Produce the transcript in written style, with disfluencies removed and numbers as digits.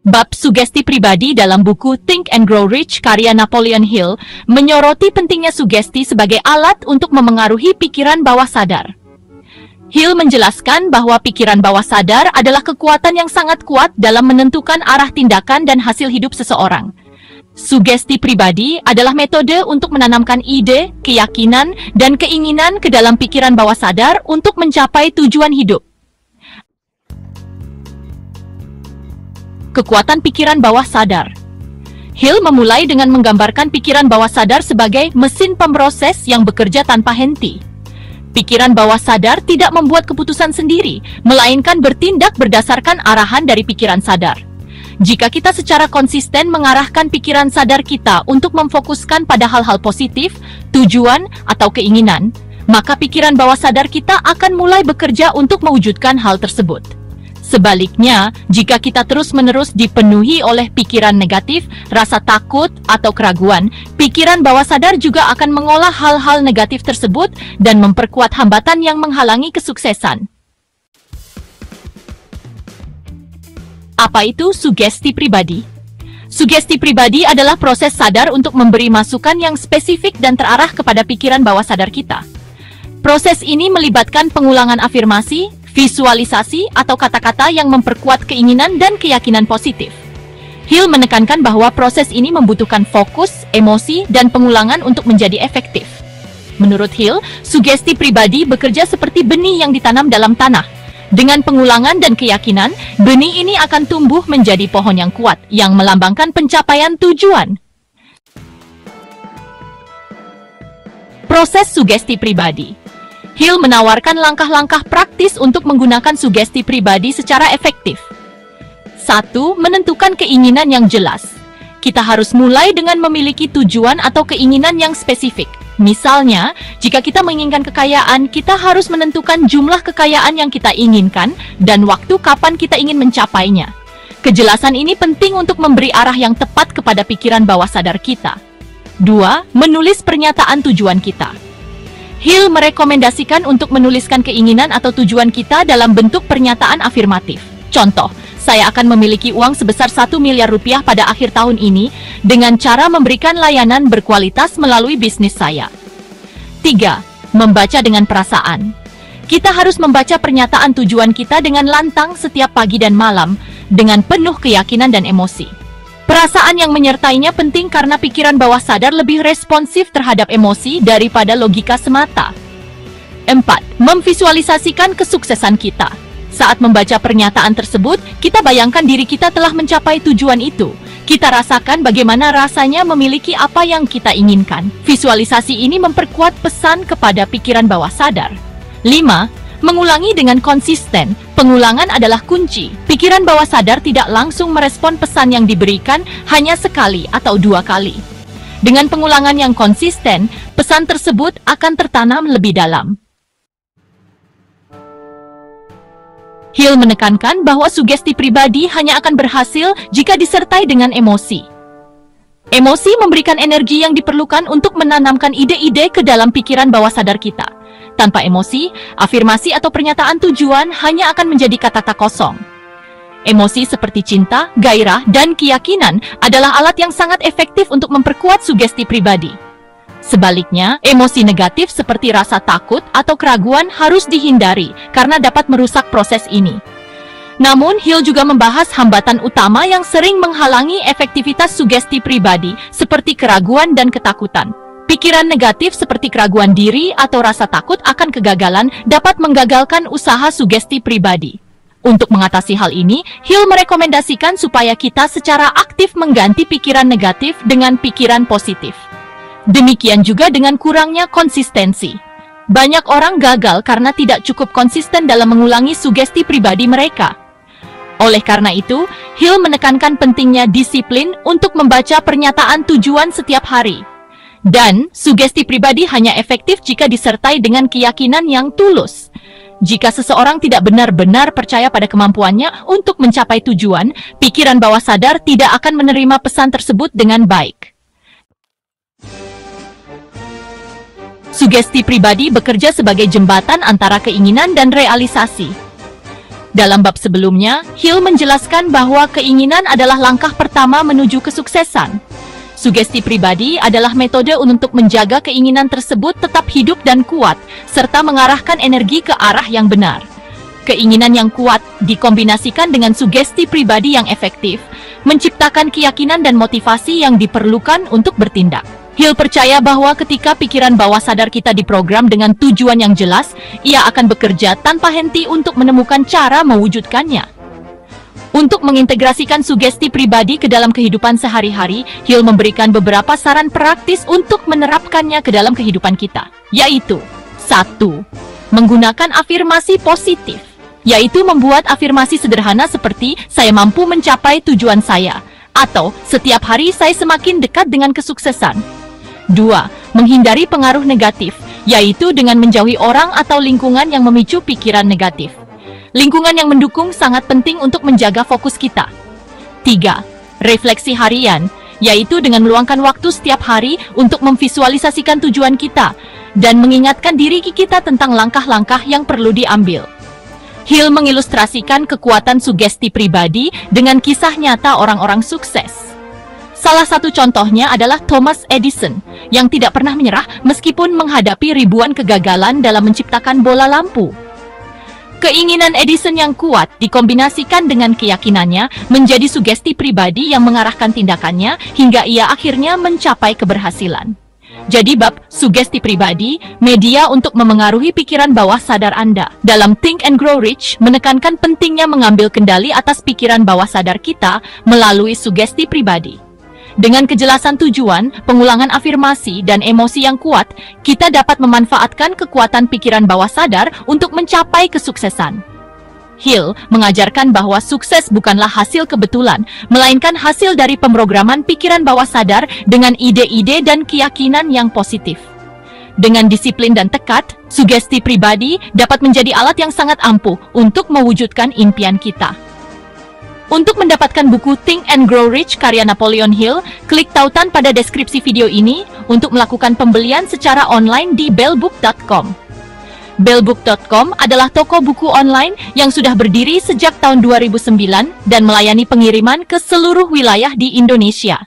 Bab sugesti pribadi dalam buku Think and Grow Rich karya Napoleon Hill menyoroti pentingnya sugesti sebagai alat untuk memengaruhi pikiran bawah sadar. Hill menjelaskan bahwa pikiran bawah sadar adalah kekuatan yang sangat kuat dalam menentukan arah tindakan dan hasil hidup seseorang. Sugesti pribadi adalah metode untuk menanamkan ide, keyakinan, dan keinginan ke dalam pikiran bawah sadar untuk mencapai tujuan hidup. Kekuatan pikiran bawah sadar. Hill memulai dengan menggambarkan pikiran bawah sadar sebagai mesin pemroses yang bekerja tanpa henti. Pikiran bawah sadar tidak membuat keputusan sendiri, melainkan bertindak berdasarkan arahan dari pikiran sadar. Jika kita secara konsisten mengarahkan pikiran sadar kita untuk memfokuskan pada hal-hal positif, tujuan, atau keinginan, maka pikiran bawah sadar kita akan mulai bekerja untuk mewujudkan hal tersebut. Sebaliknya, jika kita terus-menerus dipenuhi oleh pikiran negatif, rasa takut, atau keraguan, pikiran bawah sadar juga akan mengolah hal-hal negatif tersebut dan memperkuat hambatan yang menghalangi kesuksesan. Apa itu sugesti pribadi? Sugesti pribadi adalah proses sadar untuk memberi masukan yang spesifik dan terarah kepada pikiran bawah sadar kita. Proses ini melibatkan pengulangan afirmasi, visualisasi, atau kata-kata yang memperkuat keinginan dan keyakinan positif. Hill menekankan bahwa proses ini membutuhkan fokus, emosi, dan pengulangan untuk menjadi efektif. Menurut Hill, sugesti pribadi bekerja seperti benih yang ditanam dalam tanah. Dengan pengulangan dan keyakinan, benih ini akan tumbuh menjadi pohon yang kuat, yang melambangkan pencapaian tujuan. Proses sugesti pribadi. Hill menawarkan langkah-langkah praktis untuk menggunakan sugesti pribadi secara efektif. 1. Menentukan keinginan yang jelas. Kita harus mulai dengan memiliki tujuan atau keinginan yang spesifik. Misalnya, jika kita menginginkan kekayaan, kita harus menentukan jumlah kekayaan yang kita inginkan dan waktu kapan kita ingin mencapainya. Kejelasan ini penting untuk memberi arah yang tepat kepada pikiran bawah sadar kita. 2. Menulis pernyataan tujuan kita. Hill merekomendasikan untuk menuliskan keinginan atau tujuan kita dalam bentuk pernyataan afirmatif. Contoh, saya akan memiliki uang sebesar 1 miliar rupiah pada akhir tahun ini dengan cara memberikan layanan berkualitas melalui bisnis saya. 3. Membaca dengan perasaan. Kita harus membaca pernyataan tujuan kita dengan lantang setiap pagi dan malam, dengan penuh keyakinan dan emosi. Perasaan yang menyertainya penting karena pikiran bawah sadar lebih responsif terhadap emosi daripada logika semata. 4. Memvisualisasikan kesuksesan kita. Saat membaca pernyataan tersebut, kita bayangkan diri kita telah mencapai tujuan itu. Kita rasakan bagaimana rasanya memiliki apa yang kita inginkan. Visualisasi ini memperkuat pesan kepada pikiran bawah sadar. 5. Mengulangi dengan konsisten. Pengulangan adalah kunci. Pikiran bawah sadar tidak langsung merespon pesan yang diberikan hanya sekali atau 2 kali. Dengan pengulangan yang konsisten, pesan tersebut akan tertanam lebih dalam. Hill menekankan bahwa sugesti pribadi hanya akan berhasil jika disertai dengan emosi. Emosi memberikan energi yang diperlukan untuk menanamkan ide-ide ke dalam pikiran bawah sadar kita. Tanpa emosi, afirmasi atau pernyataan tujuan hanya akan menjadi kata-kata kosong. Emosi seperti cinta, gairah, dan keyakinan adalah alat yang sangat efektif untuk memperkuat sugesti pribadi. Sebaliknya, emosi negatif seperti rasa takut atau keraguan harus dihindari karena dapat merusak proses ini. Namun, Hill juga membahas hambatan utama yang sering menghalangi efektivitas sugesti pribadi, seperti keraguan dan ketakutan. Pikiran negatif seperti keraguan diri atau rasa takut akan kegagalan dapat menggagalkan usaha sugesti pribadi. Untuk mengatasi hal ini, Hill merekomendasikan supaya kita secara aktif mengganti pikiran negatif dengan pikiran positif. Demikian juga dengan kurangnya konsistensi. Banyak orang gagal karena tidak cukup konsisten dalam mengulangi sugesti pribadi mereka. Oleh karena itu, Hill menekankan pentingnya disiplin untuk membaca pernyataan tujuan setiap hari. Dan, sugesti pribadi hanya efektif jika disertai dengan keyakinan yang tulus. Jika seseorang tidak benar-benar percaya pada kemampuannya untuk mencapai tujuan, pikiran bawah sadar tidak akan menerima pesan tersebut dengan baik. Sugesti pribadi bekerja sebagai jembatan antara keinginan dan realisasi. Dalam bab sebelumnya, Hill menjelaskan bahwa keinginan adalah langkah pertama menuju kesuksesan. Sugesti pribadi adalah metode untuk menjaga keinginan tersebut tetap hidup dan kuat, serta mengarahkan energi ke arah yang benar. Keinginan yang kuat dikombinasikan dengan sugesti pribadi yang efektif, menciptakan keyakinan dan motivasi yang diperlukan untuk bertindak. Hill percaya bahwa ketika pikiran bawah sadar kita diprogram dengan tujuan yang jelas, ia akan bekerja tanpa henti untuk menemukan cara mewujudkannya. Untuk mengintegrasikan sugesti pribadi ke dalam kehidupan sehari-hari, Hill memberikan beberapa saran praktis untuk menerapkannya ke dalam kehidupan kita, yaitu 1. Menggunakan afirmasi positif, yaitu membuat afirmasi sederhana seperti saya mampu mencapai tujuan saya, atau setiap hari saya semakin dekat dengan kesuksesan. 2. Menghindari pengaruh negatif, yaitu dengan menjauhi orang atau lingkungan yang memicu pikiran negatif. Lingkungan yang mendukung sangat penting untuk menjaga fokus kita. 3. Refleksi harian, yaitu dengan meluangkan waktu setiap hari untuk memvisualisasikan tujuan kita dan mengingatkan diri kita tentang langkah-langkah yang perlu diambil. Hill mengilustrasikan kekuatan sugesti pribadi dengan kisah nyata orang-orang sukses. Salah satu contohnya adalah Thomas Edison, yang tidak pernah menyerah meskipun menghadapi ribuan kegagalan dalam menciptakan bola lampu. Keinginan Edison yang kuat dikombinasikan dengan keyakinannya menjadi sugesti pribadi yang mengarahkan tindakannya hingga ia akhirnya mencapai keberhasilan. Jadi bab sugesti pribadi, media untuk memengaruhi pikiran bawah sadar Anda. Dalam Think and Grow Rich, menekankan pentingnya mengambil kendali atas pikiran bawah sadar kita melalui sugesti pribadi. Dengan kejelasan tujuan, pengulangan afirmasi, dan emosi yang kuat, kita dapat memanfaatkan kekuatan pikiran bawah sadar untuk mencapai kesuksesan. Hill mengajarkan bahwa sukses bukanlah hasil kebetulan, melainkan hasil dari pemrograman pikiran bawah sadar dengan ide-ide dan keyakinan yang positif. Dengan disiplin dan tekad, sugesti pribadi dapat menjadi alat yang sangat ampuh untuk mewujudkan impian kita. Untuk mendapatkan buku Think and Grow Rich karya Napoleon Hill, klik tautan pada deskripsi video ini untuk melakukan pembelian secara online di bellbook.com. Bellbook.com adalah toko buku online yang sudah berdiri sejak tahun 2009 dan melayani pengiriman ke seluruh wilayah di Indonesia.